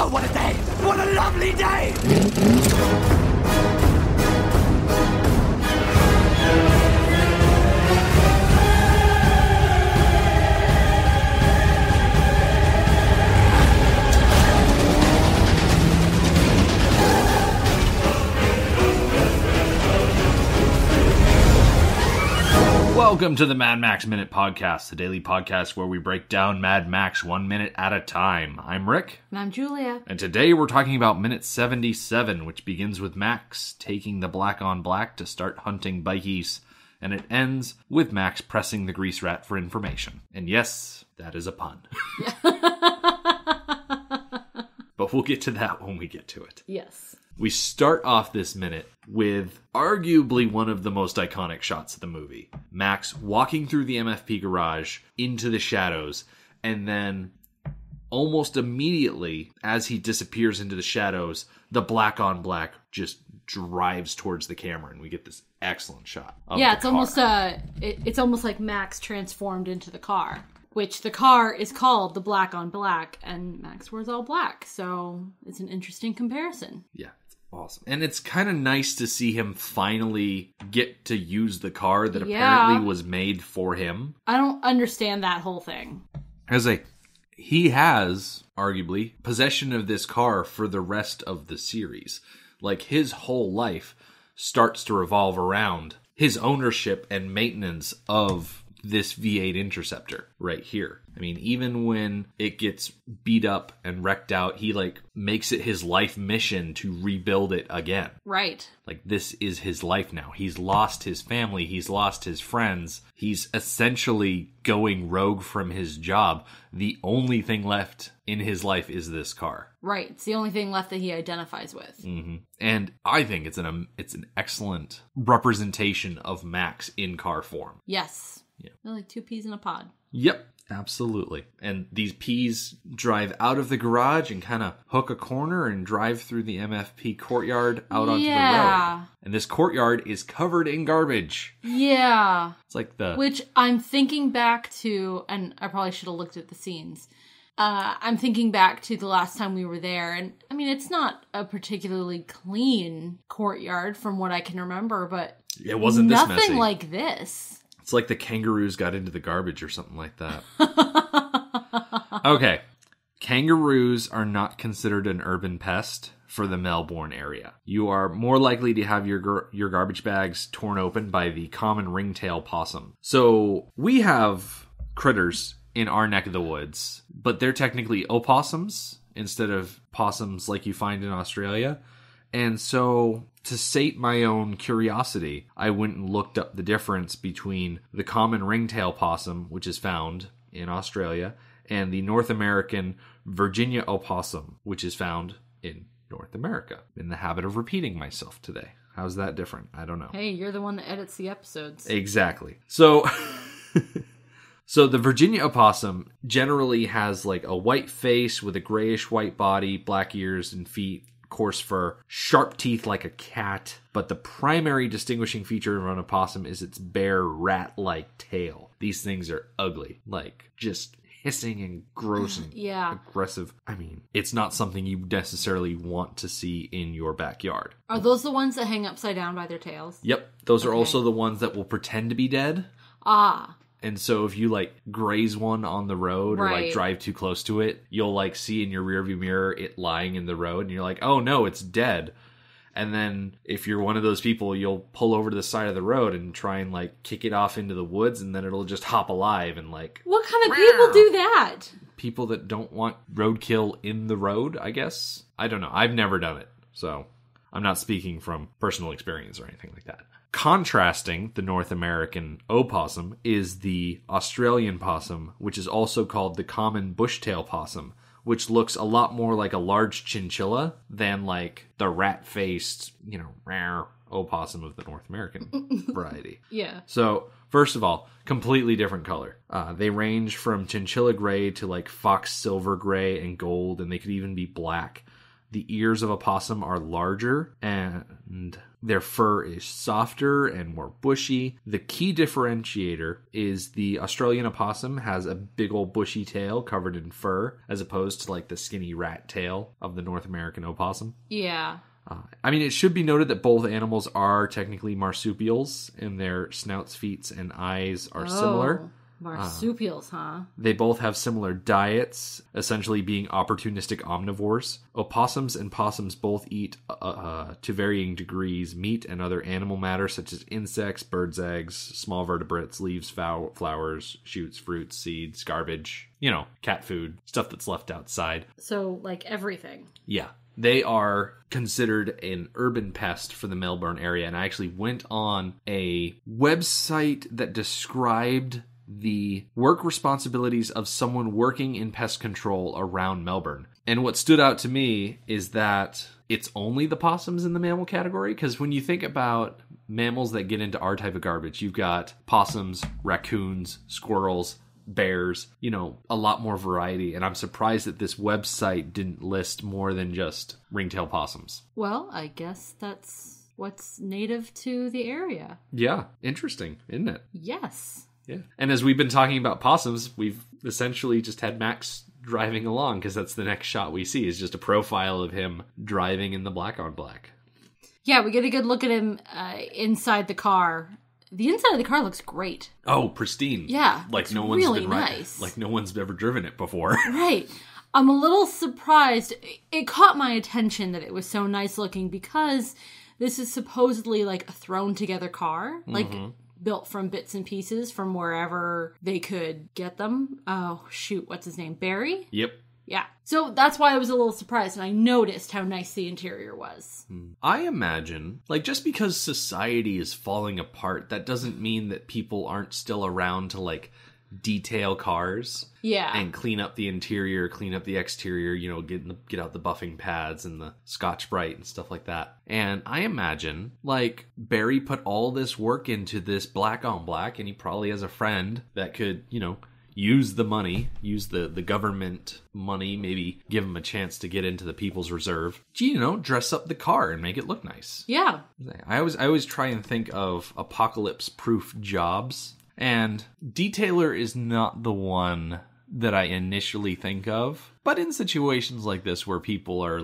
Oh, what a day! What a lovely day! Welcome to the Mad Max Minute Podcast, the daily podcast where we break down Mad Max 1 minute at a time. I'm Rick. And I'm Julia. And today we're talking about minute 77, which begins with Max taking the black on black to start hunting bikies, and it ends with Max pressing the grease rat for information. And yes, that is a pun. But we'll get to that when we get to it. Yes. We start off this minute with arguably one of the most iconic shots of the movie. Max walking through the MFP Garage into the shadows, and then almost immediately, as he disappears into the shadows, the black on black just drives towards the camera, and we get this excellent shot of the car. It's almost like Max transformed into the car. Which the car is called the black on black, and Max wears all black, so it's an interesting comparison. Yeah, it's awesome. And it's kind of nice to see him finally get to use the car that apparently was made for him. I don't understand that whole thing. He has, arguably, possession of this car for the rest of the series. Like, his whole life starts to revolve around his ownership and maintenance of this V8 Interceptor right here. I mean, even when it gets beat up and wrecked out, he makes it his life mission to rebuild it again. Right. This is his life now. He's lost his family. He's lost his friends. He's essentially going rogue from his job. The only thing left in his life is this car. Right. It's the only thing left that he identifies with. Mm-hmm. And I think it's an excellent representation of Max in car form. Yes. Yeah. They're like two peas in a pod. Yep, absolutely. And these peas drive out of the garage and kind of hook a corner and drive through the MFP courtyard out onto the road. And this courtyard is covered in garbage. Yeah. It's like Which I'm thinking back to, and I probably should have looked at the scenes. I'm thinking back to the last time we were there, and I mean, it's not a particularly clean courtyard from what I can remember, but it wasn't this messy. Nothing like this. It's like the kangaroos got into the garbage or something like that. Okay. Kangaroos are not considered an urban pest for the Melbourne area. You are more likely to have your garbage bags torn open by the common ringtail possum. So we have critters in our neck of the woods, but they're technically opossums instead of possums like you find in Australia. And so, to sate my own curiosity, I went and looked up the difference between the common ringtail possum, which is found in Australia, and the North American Virginia opossum, which is found in North America. I'm in the habit of repeating myself today. How's that different? I don't know. Hey, you're the one that edits the episodes. Exactly. So, so the Virginia opossum generally has a white face with a grayish white body, black ears and feet, coarse fur, sharp teeth like a cat, but the primary distinguishing feature of an opossum is its bare rat-like tail. These things are ugly, just hissing and gross and aggressive. I mean, it's not something you necessarily want to see in your backyard. Are those the ones that hang upside down by their tails? Yep, those are also the ones that will pretend to be dead. Ah. And so if you graze one on the road or drive too close to it, you'll see in your rearview mirror it lying in the road and you're like, oh no, it's dead. And then if you're one of those people, you'll pull over to the side of the road and try and kick it off into the woods, and then it'll just hop alive and What kind of people do that? People that don't want roadkill in the road, I guess. I don't know. I've never done it, so I'm not speaking from personal experience or anything like that. Contrasting the North American opossum is the Australian possum, which is also called the common bushtail possum, which looks a lot more like a large chinchilla than the rat-faced, rare opossum of the North American variety. Yeah. So, first of all, completely different color. They range from chinchilla gray to fox silver gray and gold, and they could even be black. The ears of a possum are larger and their fur is softer and more bushy. The key differentiator is the Australian opossum has a big old bushy tail covered in fur, as opposed to like the skinny rat tail of the North American opossum. Yeah. I mean, it should be noted that both animals are technically marsupials, and their snouts, feet, and eyes are similar. Marsupials, huh? They both have similar diets, essentially being opportunistic omnivores. Opossums and possums both eat, to varying degrees, meat and other animal matter such as insects, birds' eggs, small vertebrates, leaves, flowers, shoots, fruits, seeds, garbage, cat food, stuff that's left outside. So, like everything. Yeah. They are considered an urban pest for the Melbourne area, and I actually went on a website that described the work responsibilities of someone working in pest control around Melbourne. And what stood out to me is that it's only the possums in the mammal category, because when you think about mammals that get into our type of garbage, you've got possums, raccoons, squirrels, bears, a lot more variety. And I'm surprised that this website didn't list more than just ringtail possums. Well, I guess that's what's native to the area. Yeah, interesting, isn't it? Yes. Yeah. And as we've been talking about possums, we've essentially just had Max driving along, because that's the next shot we see is just a profile of him driving in the black on black. Yeah, we get a good look at him inside the car. The inside of the car looks great. Oh, pristine. Yeah. Like no one's really been nice. Like no one's ever driven it before. Right. I'm a little surprised. It caught my attention that it was so nice looking, because this is supposedly like a thrown together car. Like built from bits and pieces from wherever they could get them. Oh, shoot. What's his name? Barry? Yep. Yeah. So that's why I was a little surprised, and I noticed how nice the interior was. I imagine, just because society is falling apart, that doesn't mean that people aren't still around to, detail cars. Yeah. And clean up the interior, clean up the exterior, get out the buffing pads and the Scotch-Brite and stuff like that. And I imagine, Barry put all this work into this black on black, and he probably has a friend that could, use the money, use the government money, maybe give him a chance to get into the People's Reserve. Dress up the car and make it look nice. Yeah. I always try and think of apocalypse-proof jobs, and detailer is not the one that I initially think of. But in situations like this where people are,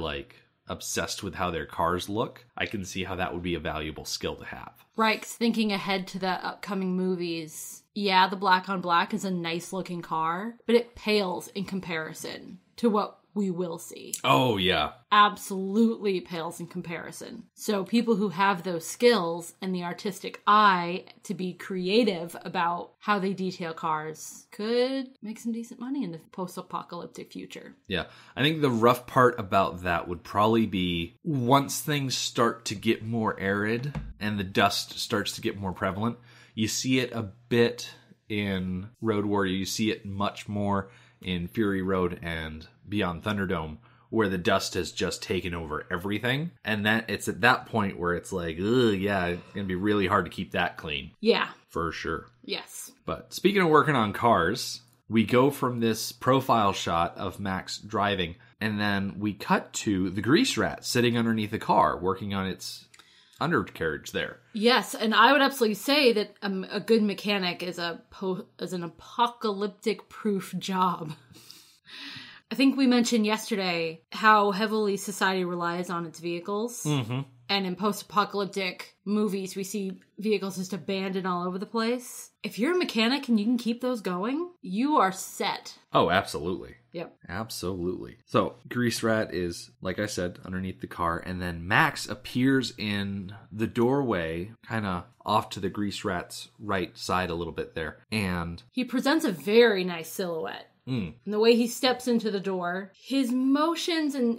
obsessed with how their cars look, I can see how that would be a valuable skill to have. Right, 'cause thinking ahead to the upcoming movies, yeah, the black on black is a nice looking car, but it pales in comparison to what we will see. Oh, yeah. Absolutely pales in comparison. So people who have those skills and the artistic eye to be creative about how they detail cars could make some decent money in the post-apocalyptic future. Yeah. I think the rough part about that would probably be once things start to get more arid and the dust starts to get more prevalent. You see it a bit in Road Warrior. You see it much more in Fury Road and Beyond Thunderdome, where the dust has just taken over everything. And that it's at that point where it's like, ugh, yeah, it's going to be really hard to keep that clean. Yeah. For sure. Yes. But speaking of working on cars, we go from this profile shot of Max driving, and then we cut to the grease rat sitting underneath the car, working on its undercarriage there. Yes, and I would absolutely say that a good mechanic is an apocalyptic proof job. I think we mentioned yesterday how heavily society relies on its vehicles. Mm-hmm. And in post-apocalyptic movies, we see vehicles just abandoned all over the place. If you're a mechanic and you can keep those going, you are set. Oh, absolutely. Yep. Absolutely. So, Grease Rat is, like I said, underneath the car, and then Max appears in the doorway, kind of off to the Grease Rat's right side a little bit there, and he presents a very nice silhouette. And the way he steps into the door, his motions, and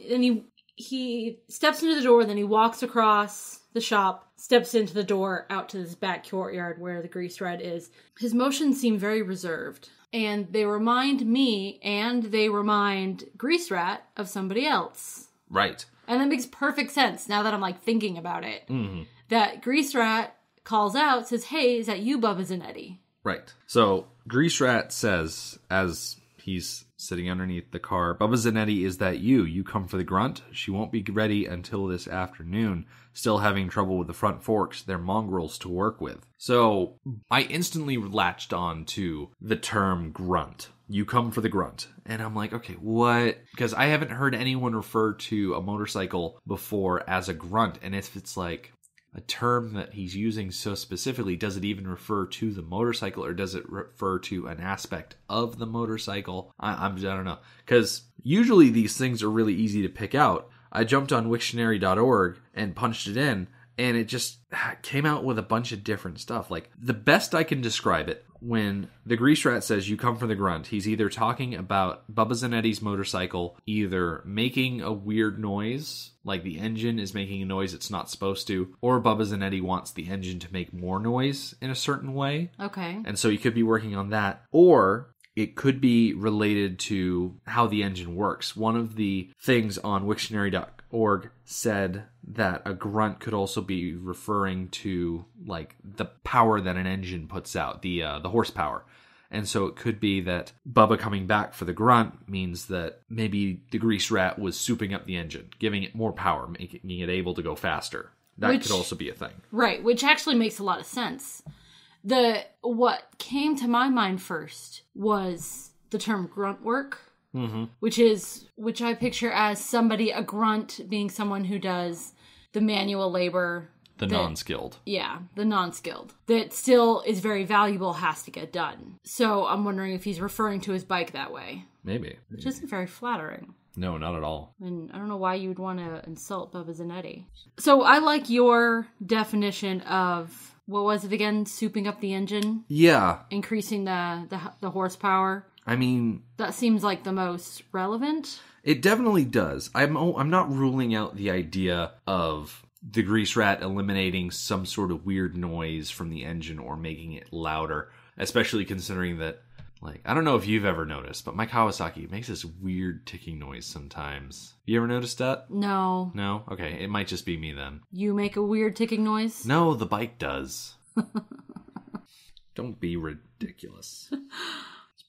he steps into the door, then he walks across the shop, steps into the door, out to this back courtyard where the Grease Rat is. His motions seem very reserved. And they remind me, and they remind Grease Rat of somebody else. Right. And that makes perfect sense now that I'm thinking about it. Mm-hmm. That Grease Rat calls out, says, "Hey, is that you, Bubba Zanetti?" Right. So Grease Rat says, as he's sitting underneath the car. Bubba Zanetti, is that you? You come for the grunt? She won't be ready until this afternoon. Still having trouble with the front forks. They're mongrels to work with. So I instantly latched on to the term grunt. You come for the grunt. And I'm like, okay, what? Because I haven't heard anyone refer to a motorcycle before as a grunt. And if it's like a term that he's using so specifically, does it even refer to the motorcycle, or does it refer to an aspect of the motorcycle? I don't know. Because usually these things are really easy to pick out. I jumped on Wiktionary.org and punched it in, and it just came out with a bunch of different stuff. Like, the best I can describe it, when the Grease Rat says you come for the grunt, he's either talking about Bubba Zanetti's motorcycle either making a weird noise, like the engine is making a noise it's not supposed to, or Bubba Zanetti wants the engine to make more noise in a certain way. Okay. And so you could be working on that. Or it could be related to how the engine works. One of the things on Wiktionary.org said that a grunt could also be referring to like the power that an engine puts out, the horsepower. And so it could be that Bubba coming back for the grunt means that maybe the Grease Rat was souping up the engine, giving it more power, making it able to go faster. That could also be a thing. Right, which actually makes a lot of sense. What came to my mind first was the term grunt work, which I picture as a grunt being someone who does the manual labor. The non-skilled. Yeah, the non-skilled. That still is very valuable, has to get done. So I'm wondering if he's referring to his bike that way. Maybe. Which isn't very flattering. No, not at all. And I don't know why you would want to insult Bubba Zanetti. So I like your definition of, what was it again? Souping up the engine? Yeah. Increasing the horsepower? I mean, that seems like the most relevant. It definitely does. I'm not ruling out the idea of the Grease Rat eliminating some sort of weird noise from the engine or making it louder, especially considering that, like, I don't know if you've ever noticed, but my Kawasaki makes this weird ticking noise sometimes. You ever noticed that? No. No? Okay, it might just be me then. You make a weird ticking noise? No, the bike does. Don't be ridiculous. There's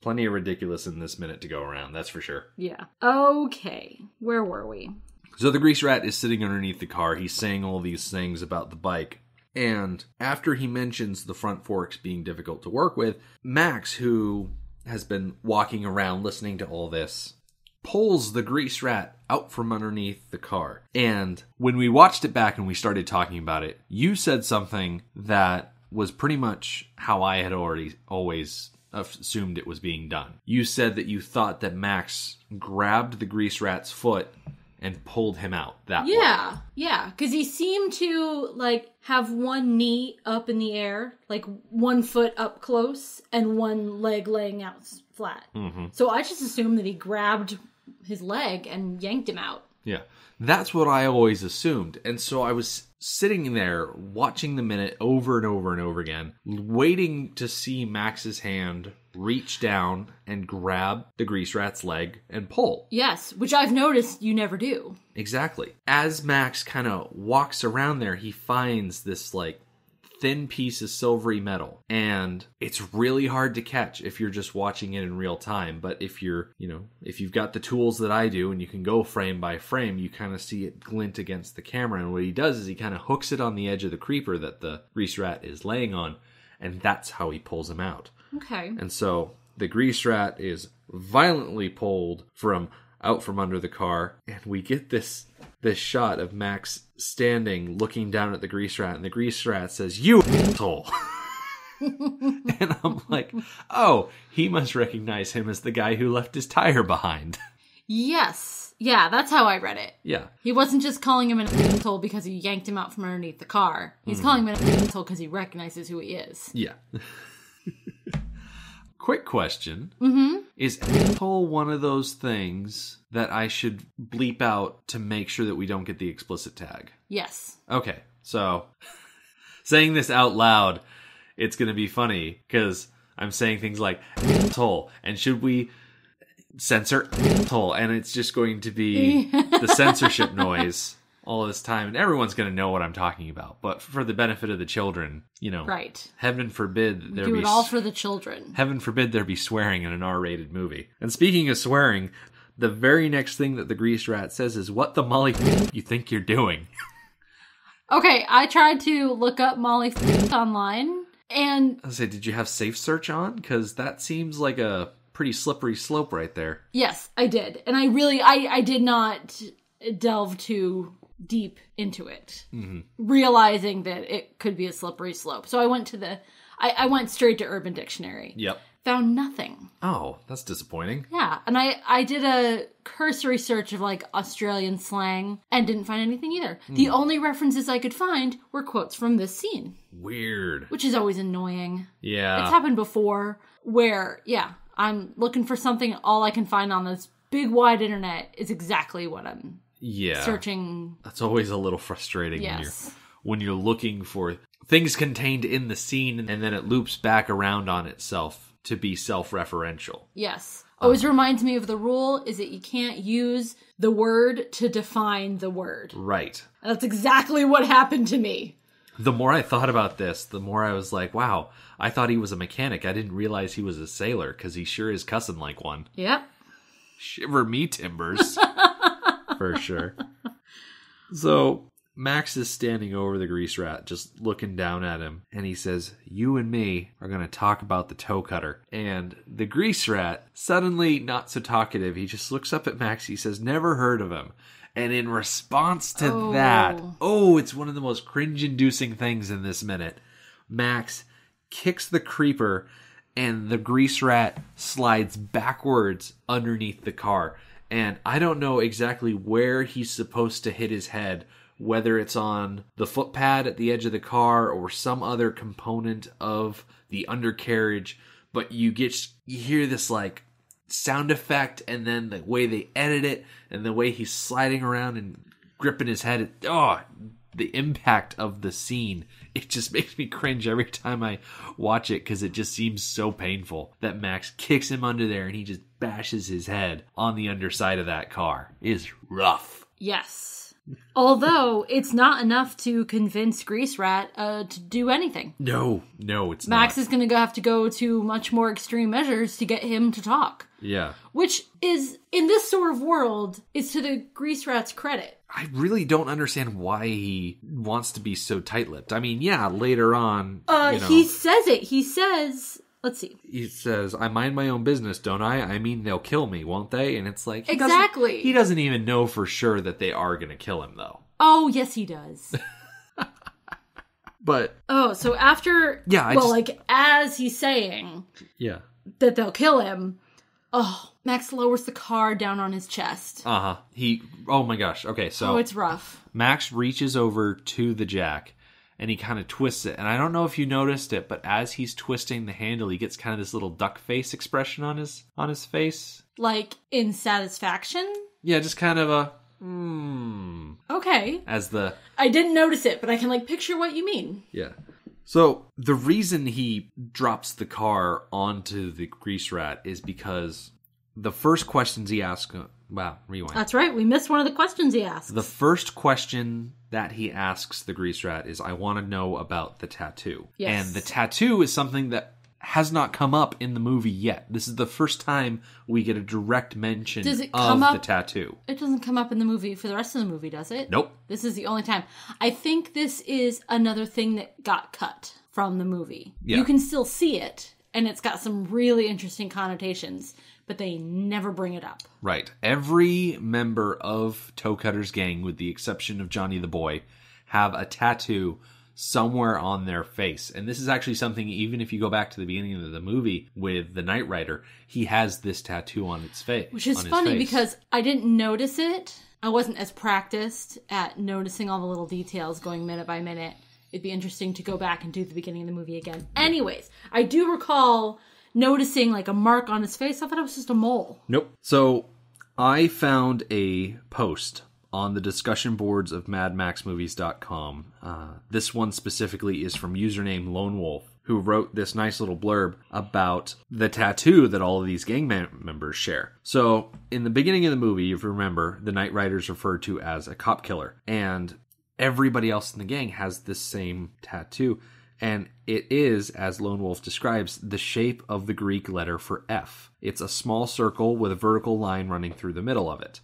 plenty of ridiculous in this minute to go around, that's for sure. Yeah. Okay, where were we? So the Grease Rat is sitting underneath the car. He's saying all these things about the bike. And after he mentions the front forks being difficult to work with, Max, who has been walking around listening to all this, pulls the Grease Rat out from underneath the car. And when we watched it back and we started talking about it, you said something that was pretty much how I had always assumed it was being done. You said that you thought that Max grabbed the Grease Rat's foot and pulled him out that way. Yeah, because he seemed to, like, have one knee up in the air, like, one foot up close, and one leg laying out flat. Mm-hmm. So I just assumed that he grabbed his leg and yanked him out. Yeah, that's what I always assumed. And so I was sitting there watching the minute over and over and over again, waiting to see Max's hand reach down and grab the Grease Rat's leg and pull. Yes, which I've noticed you never do. Exactly. As Max kind of walks around there, he finds this, like, thin piece of silvery metal. And it's really hard to catch if you're just watching it in real time. But if if you've got the tools that I do and you can go frame by frame, you kind of see it glint against the camera. And what he does is he kind of hooks it on the edge of the creeper that the Grease Rat is laying on. And that's how he pulls him out. Okay. And so the Grease Rat is violently pulled out from under the car, and we get this shot of Max standing looking down at the Grease Rat, and the Grease Rat says, "You asshole." And I'm like, oh, he must recognize him as the guy who left his tire behind. Yes. Yeah, that's how I read it. Yeah. He wasn't just calling him an asshole because he yanked him out from underneath the car. He's calling him an asshole because he recognizes who he is. Yeah. Quick question. Mm-hmm. Is asshole one of those things that I should bleep out to make sure that we don't get the explicit tag? Yes. Okay, so saying this out loud, it's going to be funny because I'm saying things like asshole, and should we censor asshole? And it's just going to be the censorship noise all this time, and everyone's going to know what I'm talking about. But for the benefit of the children, Right. Heaven forbid there Do be it all for the children. Heaven forbid there be swearing in an R-rated movie. And speaking of swearing, the very next thing that the grease rat says is, "What the molly you think you're doing?" Okay, I tried to look up Molly online, and I say, did you have safe search on? Because that seems like a pretty slippery slope right there. yes, I did. And I did not delve too deep into it, realizing that it could be a slippery slope. So I went I went straight to Urban Dictionary. Yep. Found nothing. Oh, that's disappointing. Yeah, and I did a cursory search of like Australian slang and didn't find anything either. The only references I could find were quotes from this scene. Weird. Which is always annoying. Yeah. It's happened before where, I'm looking for something, all I can find on this big wide internet is exactly what I'm searching. That's always a little frustrating Yes. when you're looking for things contained in the scene and then it loops back around on itself to be self-referential. Yes. Always reminds me of the rule is that you can't use the word to define the word. Right. And that's exactly what happened to me. The more I thought about this, the more I was like, wow, I thought he was a mechanic. I didn't realize he was a sailor, because he sure is cussing like one. Yep. Shiver me timbers. For sure. So Max is standing over the grease rat, just looking down at him, and he says, "You and me are going to talk about the toe cutter." And the grease rat, suddenly not so talkative, he just looks up at Max, he says, "Never heard of him." And in response to that, it's one of the most cringe-inducing things in this minute. Max kicks the creeper, and the grease rat slides backwards underneath the car. And I don't know exactly where he's supposed to hit his head, whether it's on the footpad at the edge of the car or some other component of the undercarriage, but you hear this like sound effect, and then the way they edit it and the way he's sliding around and gripping his head, the impact of the scene, it just makes me cringe every time I watch it, because it just seems so painful that Max kicks him under there and he just bashes his head on the underside of that car. It is rough. Yes. Although it's not enough to convince Grease Rat to do anything. No, it's Max not. is going to have to go to much more extreme measures to get him to talk. Yeah. Which is, in this sort of world, is to the Grease Rat's credit. I really don't understand why he wants to be so tight-lipped. I mean, later on, He says it. He says... Let's see. He says, "I mind my own business, don't I? I mean, they'll kill me, won't they?" And it's like... Exactly. He doesn't even know for sure that they are going to kill him, though. Oh, yes, he does. But... Oh, so after... Yeah, as he's saying... Yeah. That they'll kill him... Oh, Max lowers the car down on his chest. Uh-huh. Oh my gosh. Okay, so... Oh, it's rough. Max reaches over to the jack, and he kind of twists it. And I don't know if you noticed it, but as he's twisting the handle, he gets kind of this little duck face expression on his face. Like, in satisfaction? Yeah, just kind of a... Okay. I didn't notice it, but I can, picture what you mean. Yeah. So, the reason he drops the car onto the grease rat is because the first questions he asks... Wow, rewind. That's right, we missed one of the questions he asked. The first question that he asks the grease rat is, "I want to know about the tattoo." Yes. And the tattoo is something that has not come up in the movie yet. This is the first time we get a direct mention of the tattoo. It doesn't come up in the movie for the rest of the movie, does it? Nope. This is the only time. I think this is another thing that got cut from the movie. Yeah. You can still see it, and it's got some really interesting connotations, but they never bring it up. Right. Every member of Toe Cutter's gang, with the exception of Johnny the Boy, have a tattoo somewhere on their face. And this is actually something, even if you go back to the beginning of the movie with the Knight Rider, he has this tattoo on its face. Which is funny because I didn't notice it. I wasn't as practiced at noticing all the little details going minute by minute. It'd be interesting to go back and do the beginning of the movie again. Anyways, I do recall noticing a mark on his face. I thought it was just a mole. Nope. So I found a post on the discussion boards of MadMaxMovies.com. This one specifically is from username Lone Wolf, who wrote this nice little blurb about the tattoo that all of these gang members share. So, in the beginning of the movie, if you remember, the Night Rider is referred to as a cop killer. And everybody else in the gang has this same tattoo. And it is, as Lone Wolf describes, the shape of the Greek letter for F. It's a small circle with a vertical line running through the middle of it.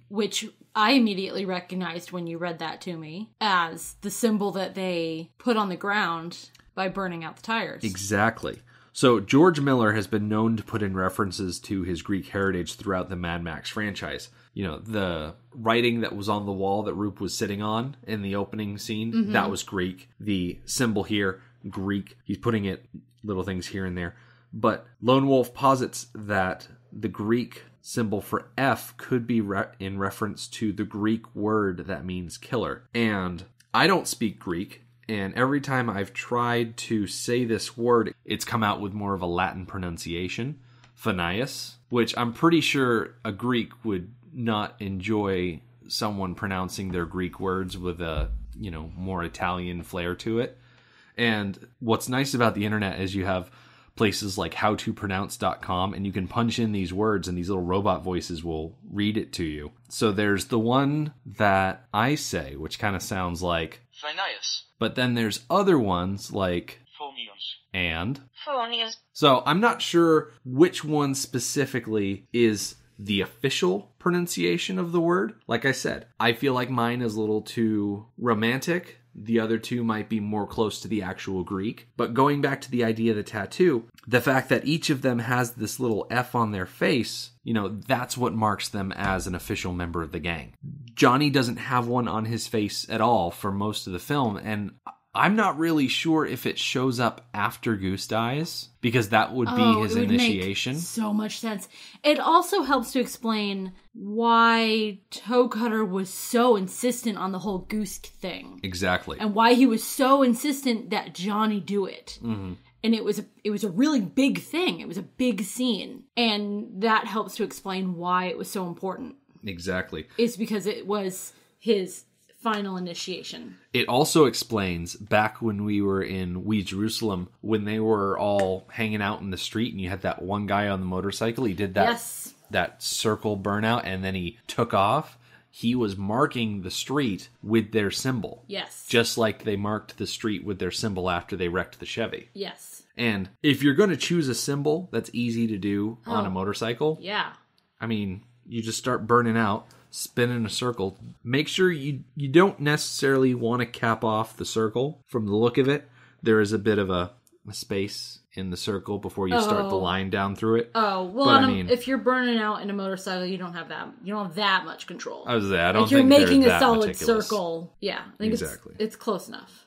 Which I immediately recognized when you read that to me as the symbol that they put on the ground by burning out the tires. Exactly. So George Miller has been known to put in references to his Greek heritage throughout the Mad Max franchise. You know, the writing that was on the wall that Roop was sitting on in the opening scene, that was Greek. The symbol here, Greek. He's putting it, little things here and there. But Lone Wolf posits that the Greek symbol for F could be in reference to the Greek word that means killer. And I don't speak Greek. And every time I've tried to say this word, it's come out with more of a Latin pronunciation, Phineas, which I'm pretty sure a Greek would not enjoy someone pronouncing their Greek words with a, more Italian flair to it. And what's nice about the internet is you have places like howtopronounce.com, and you can punch in these words and these little robot voices will read it to you. So there's the one that I say, which kind of sounds like Phineas. But then there's other ones like Phonius. And Phonius. So I'm not sure which one specifically is the official pronunciation of the word. Like I said, I feel like mine is a little too romantic. The other two might be more close to the actual Greek. But going back to the idea of the tattoo, the fact that each of them has this little F on their face, that's what marks them as an official member of the gang. Johnny doesn't have one on his face at all for most of the film, and I'm not really sure if it shows up after Goose dies, because that would be his initiation. Make so much sense. It also helps to explain why Toe Cutter was so insistent on the whole Goose thing. Exactly. And why he was so insistent that Johnny do it. Mm-hmm. And it was a really big thing. It was a big scene. And that helps to explain why it was so important. Exactly. It's because it was his final initiation. It also explains back when we were in We Jerusalem, when they were all hanging out in the street and you had that one guy on the motorcycle, he did that circle burnout and then he took off. He was marking the street with their symbol. Yes. Just like they marked the street with their symbol after they wrecked the Chevy. Yes. And if you're going to choose a symbol that's easy to do on a motorcycle, yeah. I mean, you just start burning out, spin in a circle. Make sure you don't necessarily want to cap off the circle. From the look of it, there is a bit of a space in the circle before you start the line down through it. Oh, well, but, if you're burning out in a motorcycle, you don't have that much control. I don't think you're making they're a that solid meticulous. circle. Yeah, I think exactly. It's close enough.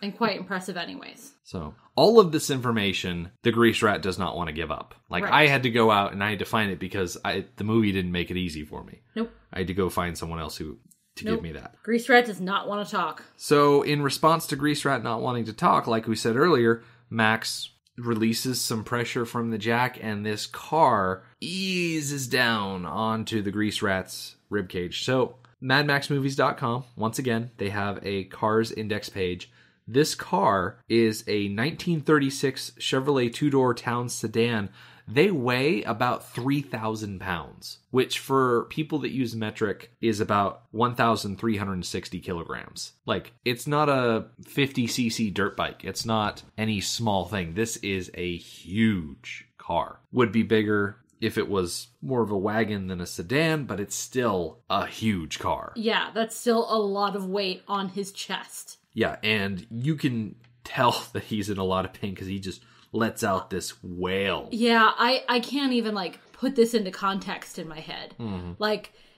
And quite impressive anyways. So, all of this information, the Grease Rat does not want to give up. Like, right. I had to go out and I had to find it because the movie didn't make it easy for me. Nope. I had to go find someone else to give me that. Grease Rat does not want to talk. So, in response to Grease Rat not wanting to talk, like we said earlier, Max releases some pressure from the jack and this car eases down onto the Grease Rat's ribcage. So, MadMaxMovies.com, once again, they have a Cars Index page. This car is a 1936 Chevrolet two-door town sedan. They weigh about 3,000 pounds, which for people that use metric is about 1,360 kilograms. Like, it's not a 50cc dirt bike. It's not any small thing. This is a huge car. Would be bigger if it was more of a wagon than a sedan, but it's still a huge car. Yeah, that's still a lot of weight on his chest. Yeah, and you can tell that he's in a lot of pain because he just lets out this wail. Yeah, I can't even, put this into context in my head. Mm-hmm.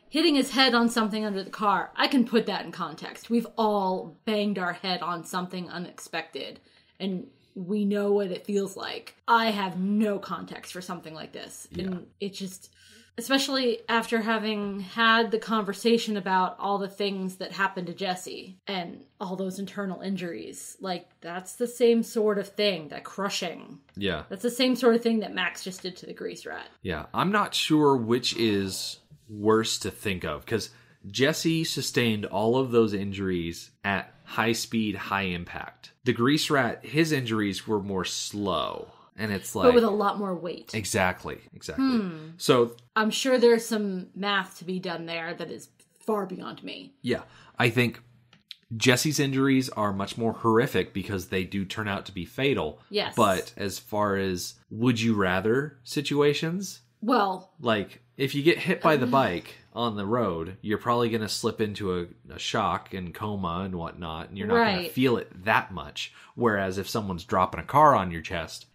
Hitting his head on something under the car, I can put that in context. We've all banged our head on something unexpected, and we know what it feels like. I have no context for something like this. Yeah. And it just... Especially after having had the conversation about all the things that happened to Jesse and all those internal injuries. That's the same sort of thing, that crushing. Yeah. That's the same sort of thing that Max just did to the Grease Rat. Yeah. I'm not sure which is worse to think of, because Jesse sustained all of those injuries at high speed, high impact. The grease rat, his injuries were more slow. And it's like... But with a lot more weight. Exactly. So... I'm sure there's some math to be done there that is far beyond me. Yeah. I think Jesse's injuries are much more horrific because they do turn out to be fatal. Yes. But as far as would you rather situations... Well... Like, if you get hit by the bike on the road, you're probably going to slip into a shock and coma and whatnot, and you're not going to feel it that much. Whereas if someone's dropping a car on your chest,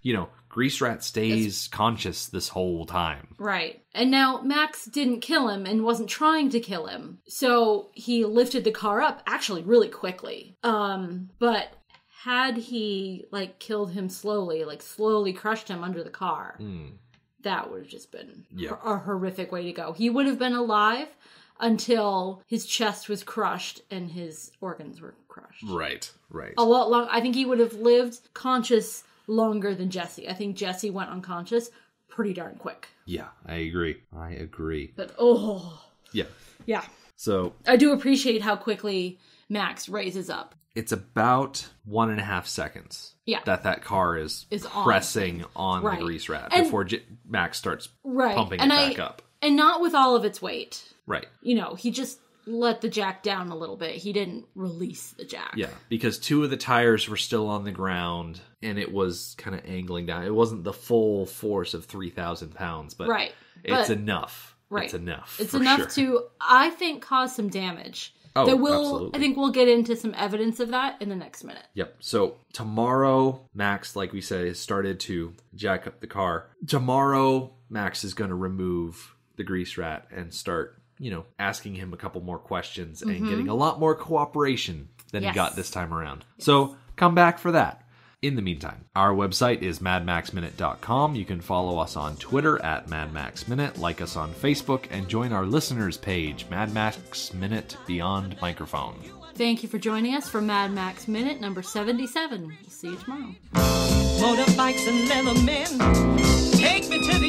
Grease Rat stays conscious this whole time. Right. And now Max didn't kill him and wasn't trying to kill him. So he lifted the car up actually really quickly. But had he killed him slowly, slowly crushed him under the car, that would have just been a horrific way to go. He would have been alive until his chest was crushed and his organs were crushed. Right. A lot long. I think he would have lived conscious longer than Jesse. I think Jesse went unconscious pretty darn quick. Yeah, I agree. But yeah. So I do appreciate how quickly Max raises up. It's about 1.5 seconds. Yeah. That car is pressing on the grease rat before Max starts pumping it back up. And not with all of its weight. Right. He just let the jack down a little bit. He didn't release the jack. Yeah, because 2 of the tires were still on the ground and it was kind of angling down. It wasn't the full force of 3,000 pounds, but it's enough. Right. It's enough. It's enough to, I think, cause some damage. Oh, absolutely. I think we'll get into some evidence of that in the next minute. Yep. So tomorrow, Max, like we said, has started to jack up the car. Tomorrow, Max is going to remove the grease rat and start, asking him a couple more questions and getting a lot more cooperation than he got this time around. Yes. So come back for that. In the meantime, our website is madmaxminute.com. You can follow us on Twitter at madmaxminute, like us on Facebook, and join our listeners page, Mad Max Minute Beyond Microphone. Thank you for joining us for Mad Max Minute number 77. We'll see you tomorrow. Motorbikes and leather men, take me to the